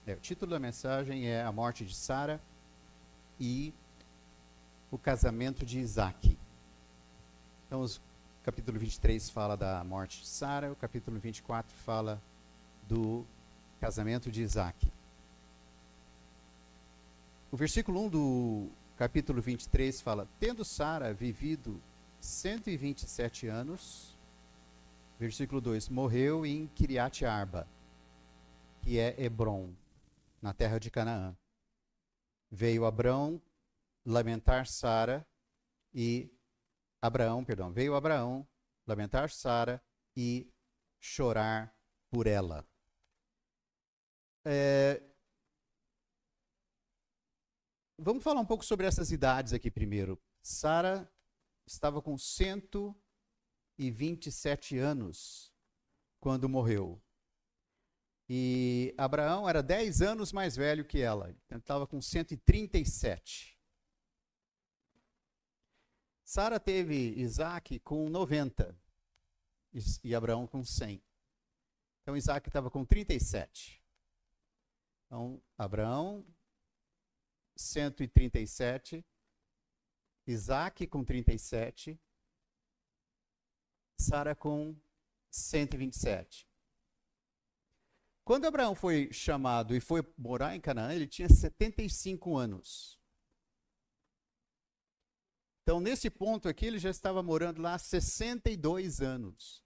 O título da mensagem é A Morte de Sara e o Casamento de Isaac. Então, o capítulo 23 fala da morte de Sara, o capítulo 24 fala do casamento de Isaac. O versículo 1 do capítulo 23 fala: Tendo Sara vivido 127 anos, versículo 2, morreu em Kiriat Arba, que é Hebron, na terra de Canaã. Veio Abraão lamentar Sara e veio Abraão lamentar Sara e chorar por ela. Vamos falar um pouco sobre essas idades aqui primeiro. Sara estava com 127 anos quando morreu. E Abraão era 10 anos mais velho que ela. Então, estava com 137. Sara teve Isaac com 90 e Abraão com 100. Então, Isaac estava com 37. Então, Abraão, 137. Isaac com 37. Sara com 127. Quando Abraão foi chamado e foi morar em Canaã, ele tinha 75 anos. Então, nesse ponto aqui, ele já estava morando lá há 62 anos.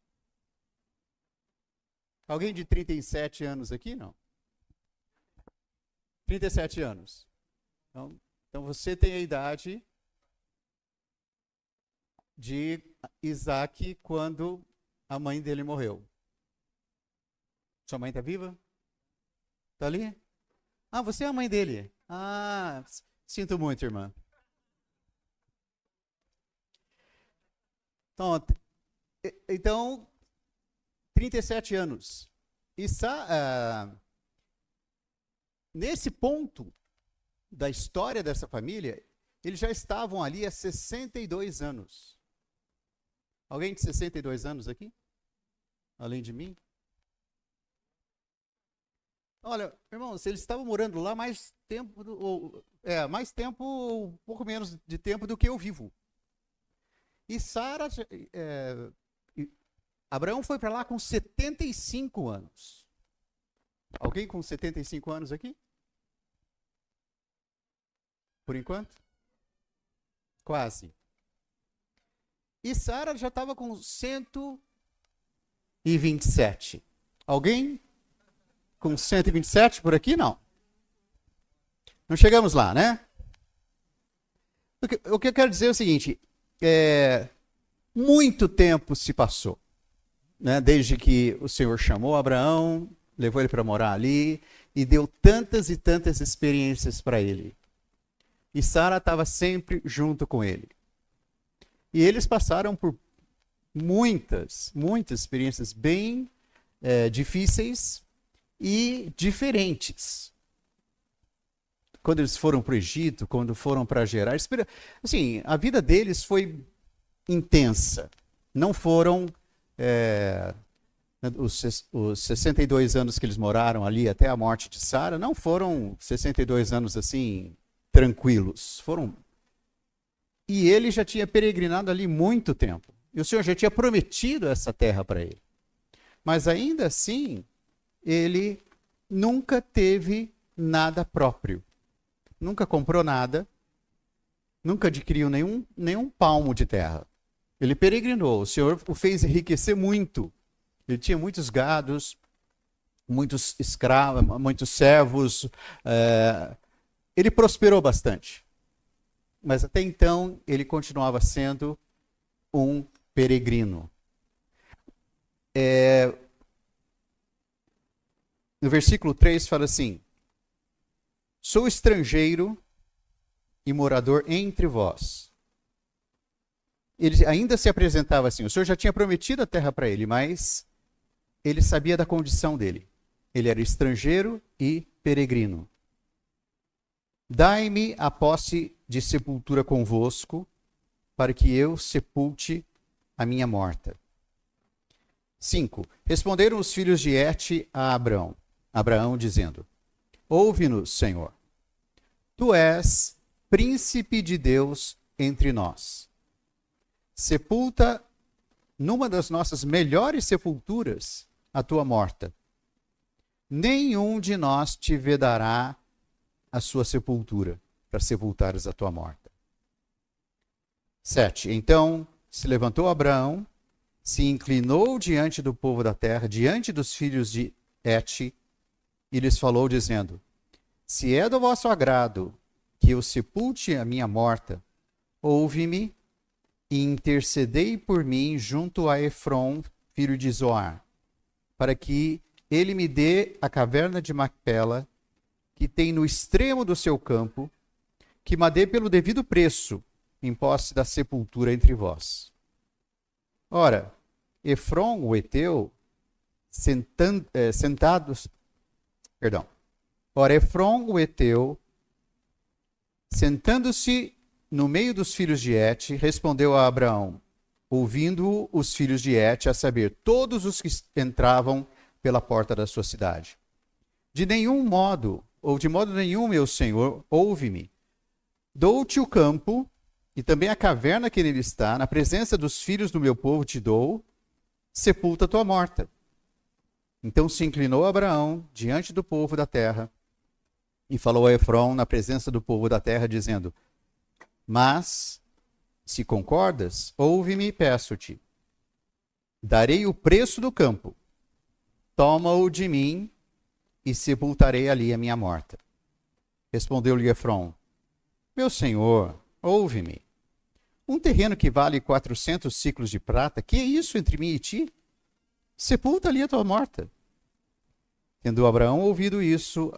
Alguém de 37 anos aqui? Não. 37 anos. Então você tem a idade de Isaac quando a mãe dele morreu. Sua mãe está viva? Está ali? Ah, você é a mãe dele. Ah, sinto muito, irmã. Então 37 anos. E nesse ponto da história dessa família, eles já estavam ali há 62 anos. Alguém de 62 anos aqui? Além de mim? Olha, irmãos, eles estavam morando lá mais tempo, um pouco menos de tempo do que eu vivo. E Sara, Abraão foi para lá com 75 anos. Alguém com 75 anos aqui? Por enquanto? Quase. E Sara já estava com 127. Alguém com 127 por aqui? Não. Não chegamos lá, né? O que eu quero dizer é o seguinte: muito tempo se passou, né? Desde que o Senhor chamou Abraão, levou ele para morar ali e deu tantas e tantas experiências para ele. E Sara estava sempre junto com ele. E eles passaram por muitas experiências bem difíceis e diferentes. Quando eles foram para o Egito, quando foram para Gerar, assim, a vida deles foi intensa. Não foram os 62 anos que eles moraram ali até a morte de Sara, não foram 62 anos assim tranquilos. E ele já tinha peregrinado ali muito tempo. E o Senhor já tinha prometido essa terra para ele. Mas ainda assim, ele nunca teve nada próprio. Nunca comprou nada, nunca adquiriu nenhum palmo de terra. Ele peregrinou, o Senhor o fez enriquecer muito. Ele tinha muitos gados, muitos escravos, muitos servos. Ele prosperou bastante. Mas até então, ele continuava sendo um peregrino. No versículo 3 fala assim: Sou estrangeiro e morador entre vós. Ele ainda se apresentava assim. O Senhor já tinha prometido a terra para ele, mas ele sabia da condição dele. Ele era estrangeiro e peregrino. Dai-me a posse de sepultura convosco, para que eu sepulte a minha morta. 5. Responderam os filhos de Et a Abraão, dizendo: Ouve-nos, Senhor. Tu és príncipe de Deus entre nós. Sepulta numa das nossas melhores sepulturas a tua morta. Nenhum de nós te vedará a sua sepultura, para sepultares a tua morta. 7. Então se levantou Abraão, se inclinou diante do povo da terra, diante dos filhos de Et, e lhes falou, dizendo: Se é do vosso agrado que eu sepulte a minha morta, ouve-me e intercedei por mim junto a Efron, filho de Zoar, para que ele me dê a caverna de Macpela, que tem no extremo do seu campo, que me dê pelo devido preço, em posse da sepultura entre vós. Ora, Efron, o Eteu, Efron, o Eteu, sentando-se no meio dos filhos de Et, respondeu a Abraão, ouvindo os filhos de Et, a saber, todos os que entravam pela porta da sua cidade. De nenhum modo, ou de modo nenhum, meu senhor, ouve-me. Dou-te o campo, e também a caverna que nele está, na presença dos filhos do meu povo te dou, sepulta a tua morta. Então se inclinou Abraão diante do povo da terra, e falou a Efron na presença do povo da terra, dizendo: Mas, se concordas, ouve-me e peço-te. Darei o preço do campo, toma-o de mim, e sepultarei ali a minha morta. Respondeu-lhe Efron: Meu senhor, ouve-me. Um terreno que vale 400 ciclos de prata, que é isso entre mim e ti? Sepulta ali a tua morta. Tendo Abraão ouvido isso,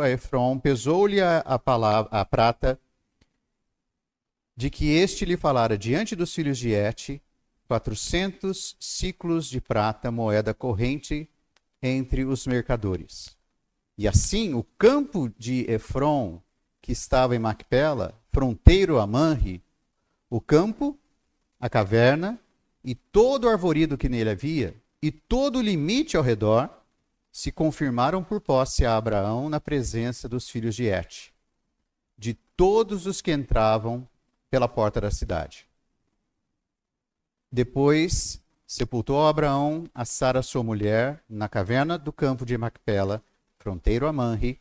a Efron pesou-lhe a prata de que este lhe falara diante dos filhos de Et, 400 ciclos de prata, moeda corrente entre os mercadores. E assim o campo de Efron, que estava em Macpela, fronteiro a Manre, o campo, a caverna e todo o arvoredo que nele havia, e todo o limite ao redor, se confirmaram por posse a Abraão na presença dos filhos de Et, de todos os que entravam pela porta da cidade. Depois sepultou Abraão a Sara, sua mulher, na caverna do campo de Macpela, fronteiro a Manre,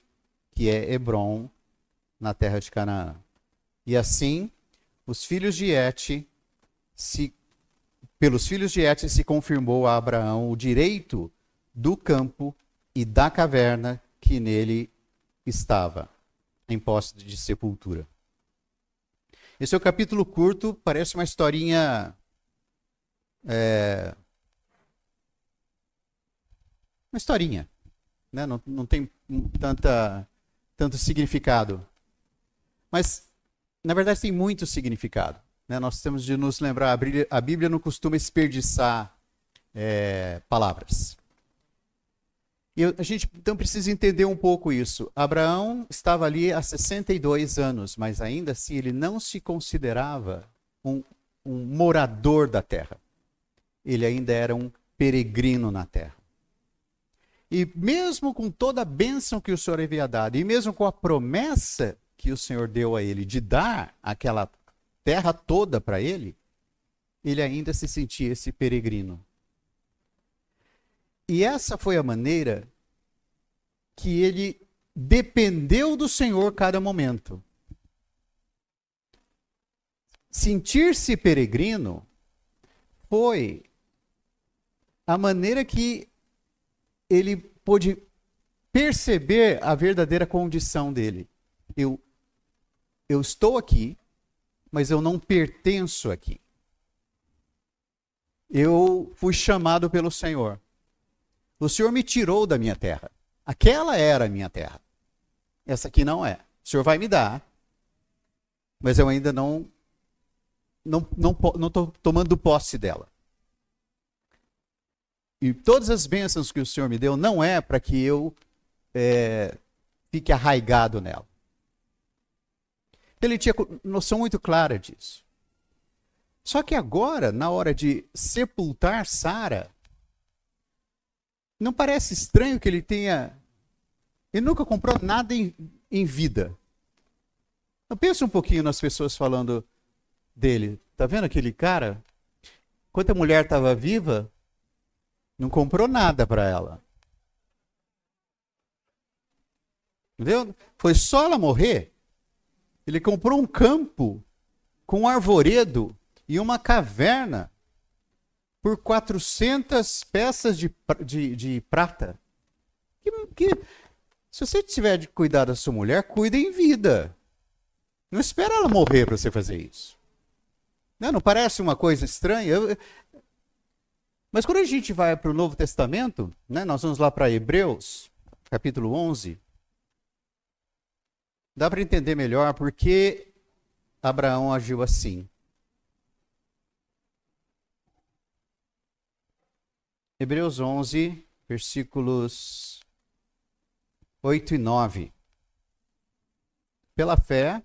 que é Hebron, na terra de Canaã. E assim, pelos filhos de Et se confirmou a Abraão o direito do campo e da caverna que nele estava, em posse de sepultura. Esse é o capítulo curto, parece uma historinha... uma historinha, né? Não tem tanto significado. Mas, na verdade, tem muito significado, né? Nós temos de nos lembrar, a Bíblia não costuma desperdiçar palavras. E a gente, então, precisa entender um pouco isso. Abraão estava ali há 62 anos, mas ainda assim ele não se considerava um morador da terra. Ele ainda era um peregrino na terra. E mesmo com toda a bênção que o Senhor havia dado, e mesmo com a promessa que o Senhor deu a ele de dar aquela terra toda para ele, ele ainda se sentia esse peregrino. E essa foi a maneira que ele dependeu do Senhor cada momento. Sentir-se peregrino foi a maneira que ele pôde perceber a verdadeira condição dele. Eu estou aqui, mas eu não pertenço aqui. Eu fui chamado pelo Senhor. O Senhor me tirou da minha terra. Aquela era a minha terra. Essa aqui não é. O Senhor vai me dar, mas eu ainda não estou tomando posse dela. E todas as bênçãos que o Senhor me deu não é para que eu fique arraigado nela. Ele tinha noção muito clara disso. Só que agora, na hora de sepultar Sara, Não parece estranho que ele tenha... Ele nunca comprou nada em vida. Então, pensa um pouquinho nas pessoas falando dele. Tá vendo aquele cara? Enquanto a mulher estava viva, não comprou nada para ela. Entendeu? Foi só ela morrer. Ele comprou um campo com um arvoredo e uma caverna por 400 peças de prata. Se você tiver de cuidar da sua mulher, cuida em vida. Não espera ela morrer para você fazer isso. Não parece uma coisa estranha? Mas quando a gente vai para o Novo Testamento, né, nós vamos lá para Hebreus, capítulo 11, dá para entender melhor por que Abraão agiu assim. Hebreus 11, versículos 8 e 9. Pela fé,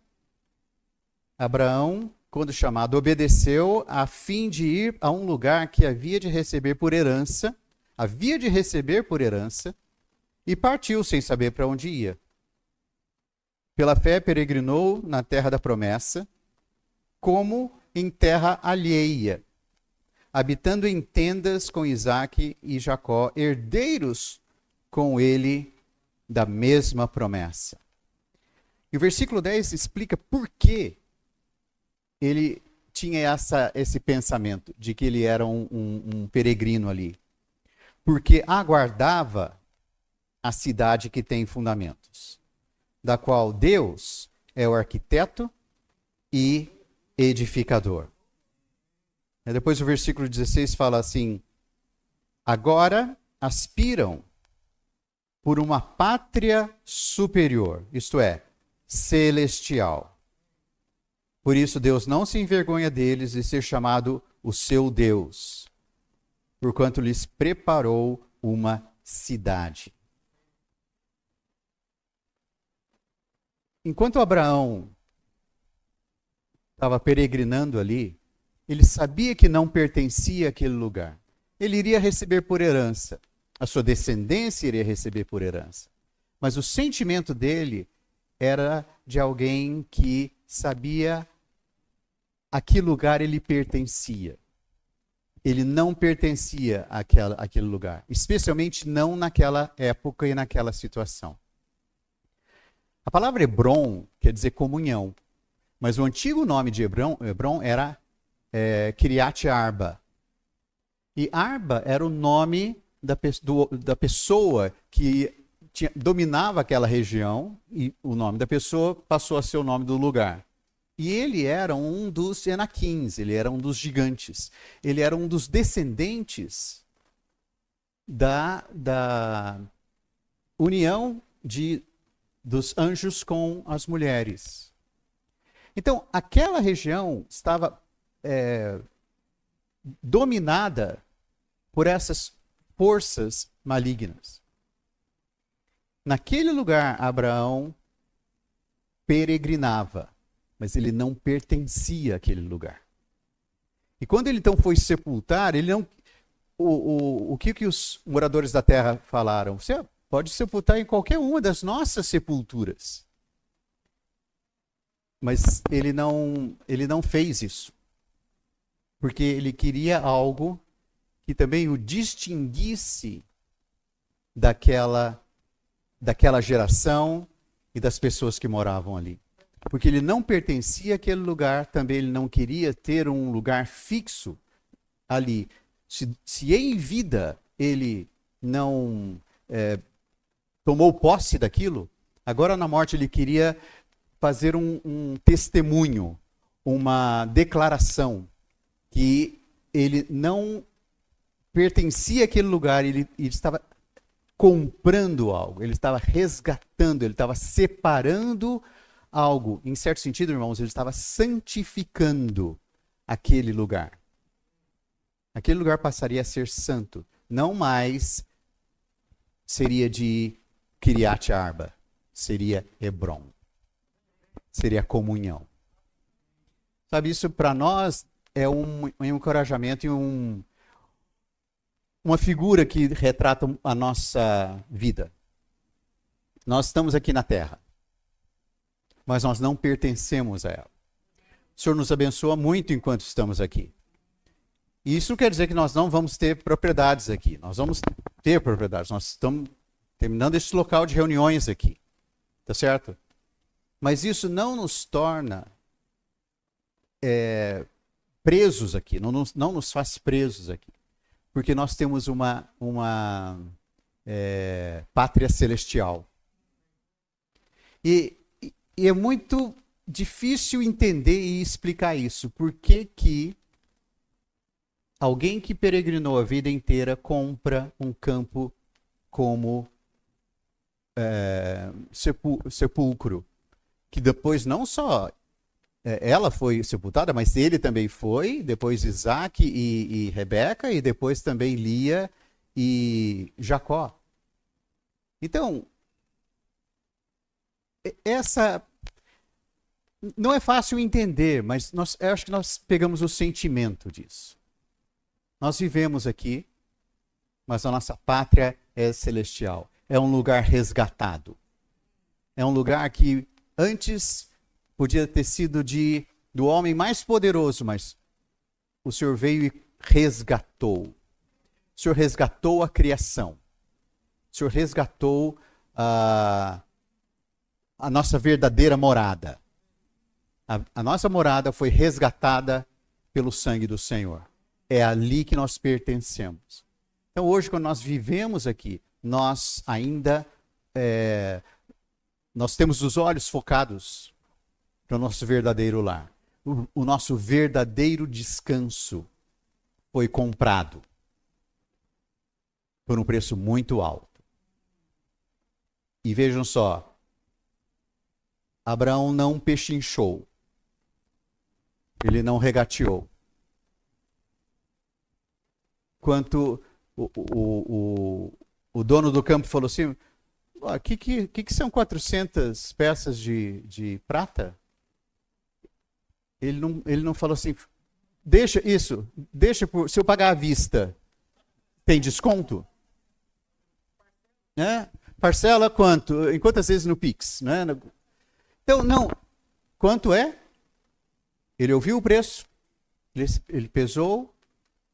Abraão, quando chamado, obedeceu a fim de ir a um lugar que havia de receber por herança, e partiu sem saber para onde ia. Pela fé, peregrinou na terra da promessa, como em terra alheia, habitando em tendas com Isaque e Jacó, herdeiros com ele da mesma promessa. E o versículo 10 explica por que ele tinha esse pensamento de que ele era um peregrino ali. Porque aguardava a cidade que tem fundamentos, da qual Deus é o arquiteto e edificador. E depois o versículo 16 fala assim: agora aspiram por uma pátria superior, isto é, celestial. Por isso Deus não se envergonha deles de ser chamado o seu Deus, porquanto lhes preparou uma cidade. Enquanto Abraão estava peregrinando ali, ele sabia que não pertencia àquele lugar. Ele iria receber por herança. A sua descendência iria receber por herança. Mas o sentimento dele era de alguém que sabia a que lugar ele pertencia. Ele não pertencia àquele lugar. Especialmente não naquela época e naquela situação. A palavra Hebron quer dizer comunhão. Mas o antigo nome de Hebron era Kiriat Arba. E Arba era o nome da pessoa que dominava aquela região, e o nome da pessoa passou a ser o nome do lugar. E ele era um dos Enaquins, ele era um dos gigantes. Ele era um dos descendentes da união dos anjos com as mulheres. Então, aquela região estava dominada por essas forças malignas. Naquele lugar, Abraão peregrinava, mas ele não pertencia àquele lugar. E quando ele então foi sepultar, ele não... O que os moradores da terra falaram? Você pode sepultar em qualquer uma das nossas sepulturas. Mas ele não fez isso. Porque ele queria algo que também o distinguisse daquela geração e das pessoas que moravam ali. Porque ele não pertencia àquele lugar, também ele não queria ter um lugar fixo ali. Se em vida ele não tomou posse daquilo, agora na morte ele queria fazer um testemunho, uma declaração que ele não pertencia àquele lugar, ele estava comprando algo, ele estava resgatando, ele estava separando algo. Em certo sentido, irmãos, ele estava santificando aquele lugar. Aquele lugar passaria a ser santo. Não mais seria de Kiriat Arba, seria Hebron. Seria comunhão. Sabe, isso para nós é um encorajamento e uma figura que retrata a nossa vida. Nós estamos aqui na Terra, mas nós não pertencemos a ela. O Senhor nos abençoa muito enquanto estamos aqui. E isso não quer dizer que nós não vamos ter propriedades aqui. Nós vamos ter propriedades. Nós estamos terminando esse local de reuniões aqui. Tá certo? Mas isso não nos torna presos aqui. Não nos faz presos aqui. Porque nós temos uma pátria celestial. E é muito difícil entender e explicar isso. Por que alguém que peregrinou a vida inteira compra um campo como sepulcro? Que depois não só ela foi sepultada, mas ele também foi, depois Isaac e Rebeca, e depois também Lia e Jacó. Então, essa não é fácil entender, mas eu acho que nós pegamos o sentimento disso. Nós vivemos aqui, mas a nossa pátria é celestial. É um lugar resgatado. É um lugar que antes podia ter sido do homem mais poderoso, mas o Senhor veio e resgatou. O Senhor resgatou a criação. O Senhor resgatou a nossa verdadeira morada. A nossa morada foi resgatada pelo sangue do Senhor. É ali que nós pertencemos. Então hoje, quando nós vivemos aqui, nós ainda nós temos os olhos focados no nosso verdadeiro lar. O nosso verdadeiro descanso foi comprado por um preço muito alto. E vejam só, Abraão não pechinchou, ele não regateou. Quanto o dono do campo falou assim, o que são 400 peças de prata? Ele não falou assim, deixa se eu pagar à vista, tem desconto? Parcela quanto? Em quantas vezes no Pix? Então, não. Quanto é? Ele ouviu o preço, ele pesou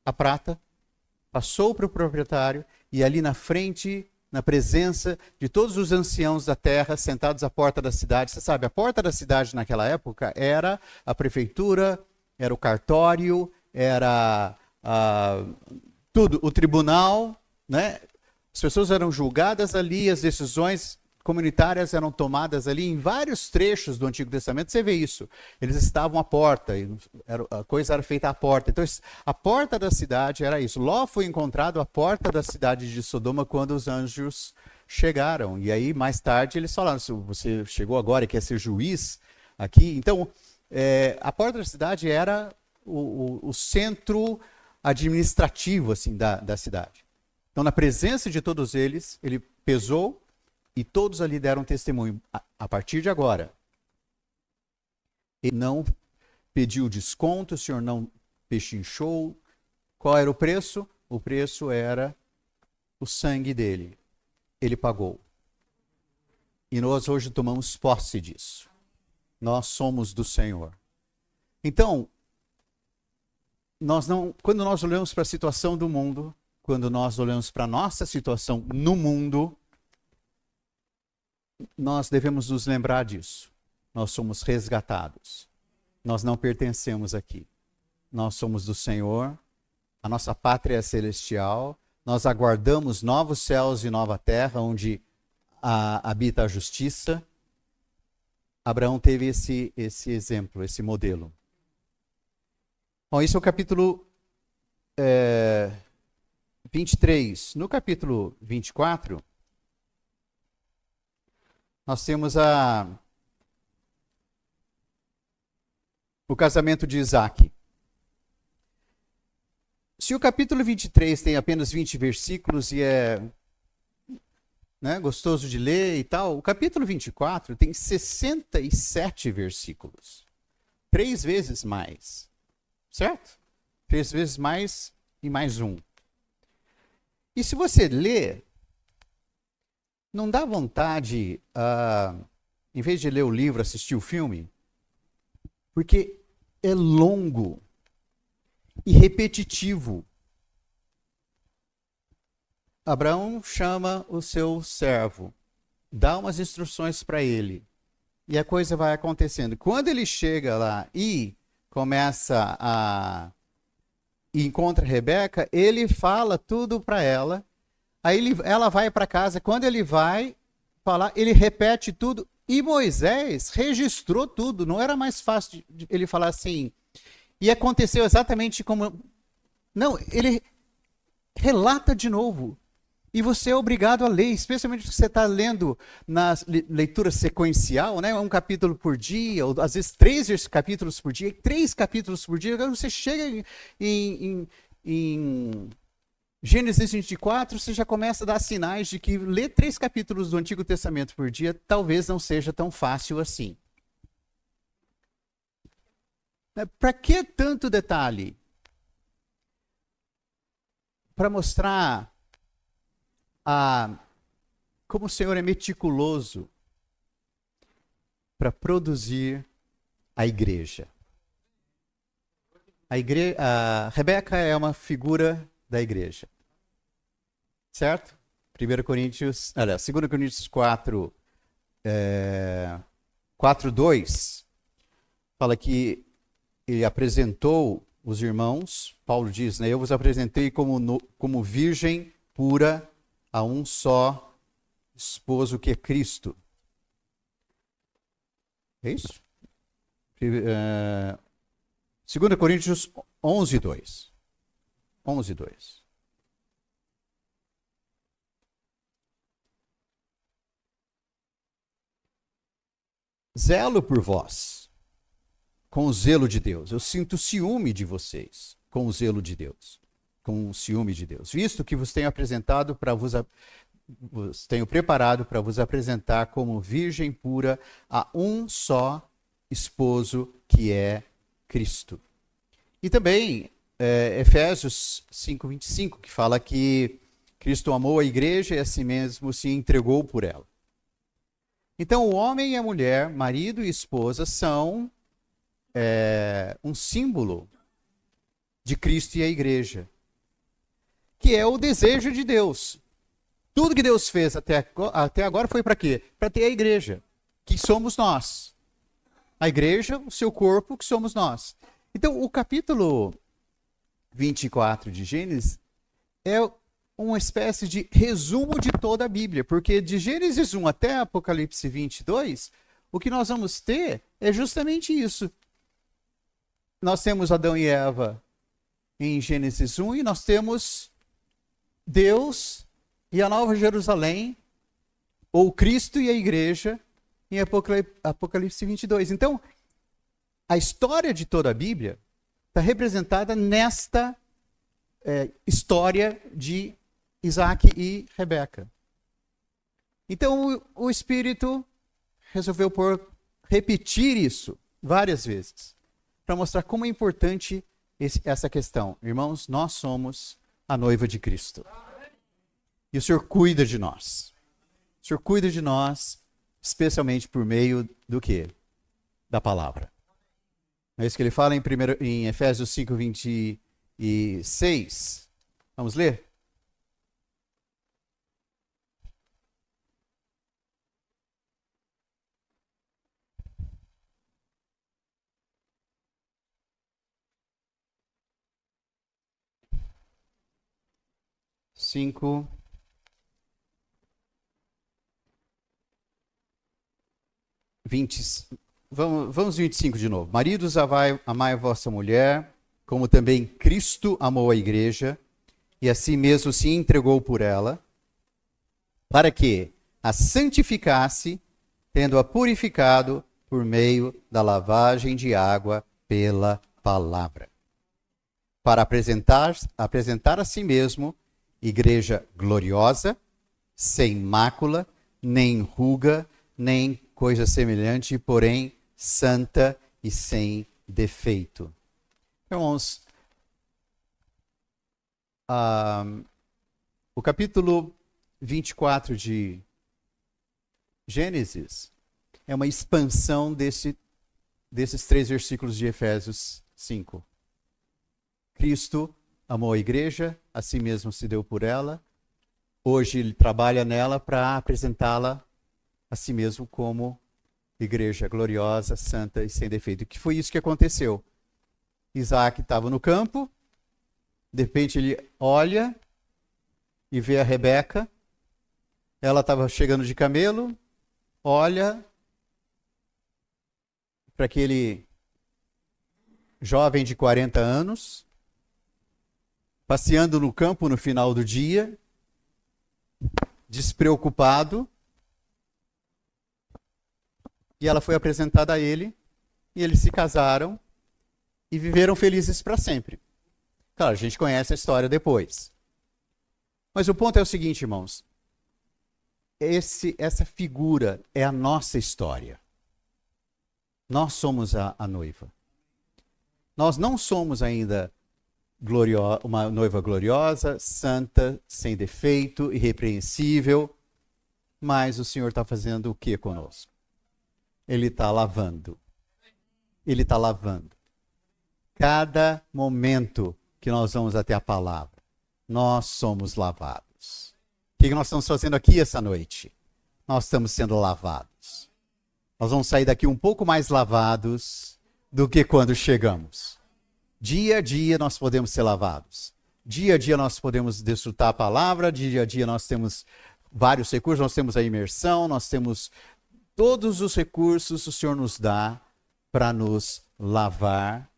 a prata, passou para o proprietário e ali na frente, na presença de todos os anciãos da terra sentados à porta da cidade. Você sabe, a porta da cidade naquela época era a prefeitura, era o cartório, era tudo, o tribunal, né? As pessoas eram julgadas ali, as decisões comunitárias eram tomadas ali em vários trechos do Antigo Testamento. Você vê isso. Eles estavam à porta, a coisa era feita à porta. Então, a porta da cidade era isso. Ló foi encontrado à porta da cidade de Sodoma quando os anjos chegaram. E aí, mais tarde, eles falaram, se você chegou agora e quer ser juiz aqui. Então, a porta da cidade era o centro administrativo assim, da cidade. Então, na presença de todos eles, ele pesou e todos ali deram testemunho. A partir de agora, ele não pediu desconto, o Senhor não pechinchou. Qual era o preço? O preço era o sangue dele. Ele pagou. E nós hoje tomamos posse disso. Nós somos do Senhor. Então, quando nós olhamos para a situação do mundo, quando nós olhamos para a nossa situação no mundo, nós devemos nos lembrar disso. Nós somos resgatados. Nós não pertencemos aqui. Nós somos do Senhor. A nossa pátria é celestial. Nós aguardamos novos céus e nova terra, onde habita a justiça. Abraão teve esse exemplo, esse modelo. Bom, esse é o capítulo 23. No capítulo 24... nós temos o casamento de Isaac. Se o capítulo 23 tem apenas 20 versículos e é gostoso de ler e tal, o capítulo 24 tem 67 versículos. 3 vezes mais. Certo? 3 vezes mais e mais um. E se você lê, não dá vontade, em vez de ler o livro, assistir o filme? Porque é longo e repetitivo. Abraão chama o seu servo, dá umas instruções para ele, e a coisa vai acontecendo. Quando ele chega lá e começa a e encontra Rebeca, ele fala tudo para ela. Aí ela vai para casa. Quando ele vai falar, ele repete tudo. E Moisés registrou tudo. Não era mais fácil de ele falar assim. E aconteceu exatamente como. Não, ele relata de novo. E você é obrigado a ler, especialmente se você está lendo na leitura sequencial, né? Um capítulo por dia, ou às vezes 3 capítulos por dia, 3 capítulos por dia. Quando você chega em Gênesis 24, você já começa a dar sinais de que ler 3 capítulos do Antigo Testamento por dia talvez não seja tão fácil assim. Para que tanto detalhe? Para mostrar como o Senhor é meticuloso para produzir a igreja. A Rebeca é uma figura da igreja. Certo? 2 Coríntios 4, 4:2 fala que ele apresentou os irmãos. Paulo diz, né? Eu vos apresentei como virgem pura a um só esposo que é Cristo. É isso? 2 Coríntios 11:2. 11:2. Zelo por vós, com o zelo de Deus. Eu sinto ciúme de vocês, com o zelo de Deus. Com o ciúme de Deus. Visto que vos tenho preparado para vos apresentar como virgem pura a um só esposo que é Cristo. E também Efésios 5:25, que fala que Cristo amou a igreja e a si mesmo se entregou por ela. Então o homem e a mulher, marido e esposa, são um símbolo de Cristo e a igreja, que é o desejo de Deus. Tudo que Deus fez até agora foi para quê? Para ter a igreja, que somos nós. A igreja, o seu corpo, que somos nós. Então, o capítulo 24 de Gênesis é uma espécie de resumo de toda a Bíblia, porque de Gênesis 1 até Apocalipse 22, o que nós vamos ter é justamente isso. Nós temos Adão e Eva em Gênesis 1 e nós temos Deus e a Nova Jerusalém, ou Cristo e a igreja, em Apocalipse 22. Então, a história de toda a Bíblia está representada nesta história de Isaac e Rebeca. Então, o Espírito resolveu repetir isso várias vezes, para mostrar como é importante essa questão. Irmãos, nós somos a noiva de Cristo. E o Senhor cuida de nós. O Senhor cuida de nós, especialmente por meio do quê? Da palavra. É isso que ele fala em Efésios 5:26. Vamos ler? Vamos 25 de novo. Maridos, amai a vossa mulher, como também Cristo amou a igreja, e assim mesmo se entregou por ela, para que a santificasse, tendo-a purificado por meio da lavagem de água pela palavra, para apresentar a si mesmo igreja gloriosa, sem mácula, nem ruga, nem coisa semelhante, porém santa e sem defeito. Irmãos, O capítulo 24 de Gênesis é uma expansão desses 3 versículos de Efésios 5. Cristo amou a igreja, a si mesmo se deu por ela. Hoje ele trabalha nela para apresentá-la a si mesmo como igreja gloriosa, santa e sem defeito. Que foi isso que aconteceu. Isaac estava no campo, de repente ele olha e vê a Rebeca. Ela estava chegando de camelo, olha para aquele jovem de 40 anos, passeando no campo no final do dia, despreocupado, e ela foi apresentada a ele, e eles se casaram e viveram felizes para sempre. Claro, a gente conhece a história depois. Mas o ponto é o seguinte, irmãos. Essa figura é a nossa história. Nós somos a noiva. Nós não somos ainda uma noiva gloriosa, santa, sem defeito, irrepreensível, mas o Senhor está fazendo o que conosco? Ele está lavando. Ele está lavando. Cada momento que nós vamos até a palavra, nós somos lavados. O que nós estamos fazendo aqui essa noite? Nós estamos sendo lavados. Nós vamos sair daqui um pouco mais lavados do que quando chegamos. Dia a dia nós podemos ser lavados. Dia a dia nós podemos desfrutar a palavra, dia a dia nós temos vários recursos, nós temos a imersão, nós temos todos os recursos que o Senhor nos dá para nos lavar,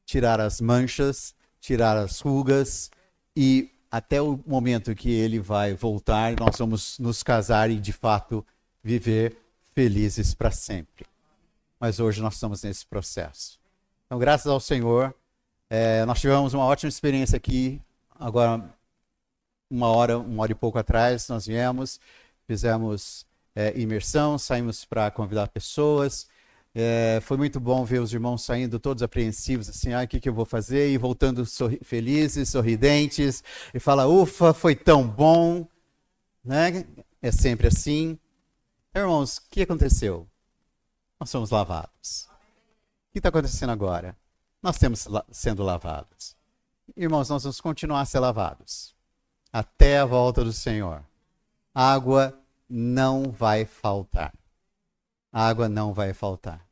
tirar as manchas, tirar as rugas e até o momento que ele vai voltar, nós vamos nos casar e de fato viver felizes para sempre. Mas hoje nós estamos nesse processo. Então, graças ao Senhor, nós tivemos uma ótima experiência aqui. Agora, uma hora e pouco atrás, nós viemos, fizemos imersão, saímos para convidar pessoas. Foi muito bom ver os irmãos saindo todos apreensivos, assim, o que eu vou fazer? E voltando felizes, sorridentes, e fala, ufa, foi tão bom, né? É sempre assim. Então, irmãos, o que aconteceu? Nós somos lavados. O que está acontecendo agora? Nós estamos sendo lavados. Irmãos, nós vamos continuar a ser lavados até a volta do Senhor. Água não vai faltar. Água não vai faltar.